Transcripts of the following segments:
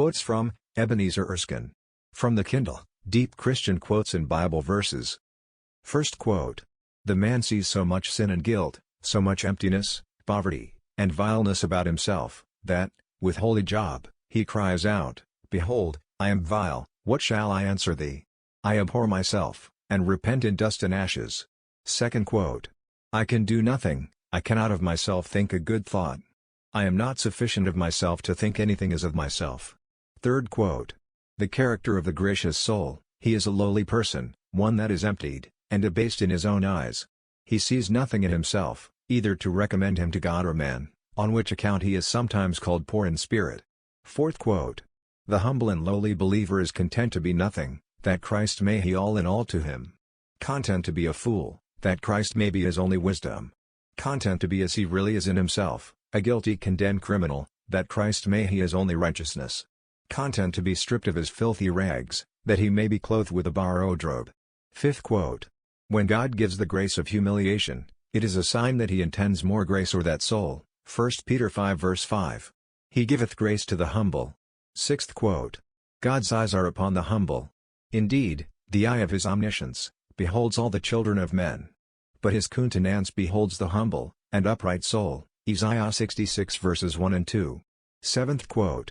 Quotes from Ebenezer Erskine. From the Kindle, Deep Christian Quotes and Bible Verses. First quote. The man sees so much sin and guilt, so much emptiness, poverty, and vileness about himself, that, with holy Job, he cries out, Behold, I am vile, what shall I answer thee? I abhor myself, and repent in dust and ashes. Second quote. I can do nothing, I cannot of myself think a good thought. I am not sufficient of myself to think anything is of myself. Third quote. The character of the gracious soul, he is a lowly person, one that is emptied, and abased in his own eyes. He sees nothing in himself, either to recommend him to God or man, on which account he is sometimes called poor in spirit. Fourth quote. The humble and lowly believer is content to be nothing, that Christ may be all in all to him. Content to be a fool, that Christ may be his only wisdom. Content to be as he really is in himself, a guilty condemned criminal, that Christ may be his only righteousness. Content to be stripped of his filthy rags, that he may be clothed with a borrowed robe. Fifth quote. When God gives the grace of humiliation, it is a sign that he intends more grace or that soul. 1 Peter 5 verse 5. He giveth grace to the humble. Sixth quote. God's eyes are upon the humble. Indeed, the eye of his omniscience beholds all the children of men. But his countenance beholds the humble and upright soul. Isaiah 66 verses 1 and 2. Seventh quote.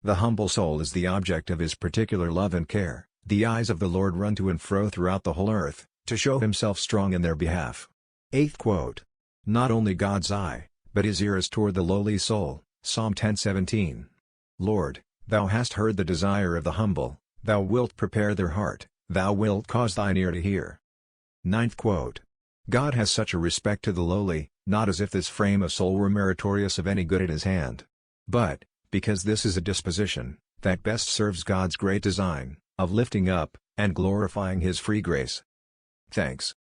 The humble soul is the object of his particular love and care. The eyes of the Lord run to and fro throughout the whole earth, to show himself strong in their behalf. Eighth quote. Not only God's eye, but his ear is toward the lowly soul. Psalm 10:17. Lord, thou hast heard the desire of the humble, thou wilt prepare their heart, thou wilt cause thine ear to hear. Ninth quote. God has such a respect to the lowly, not as if this frame of soul were meritorious of any good at his hand, but, because this is a disposition, that best serves God's great design, of lifting up, and glorifying his free grace. Thanks.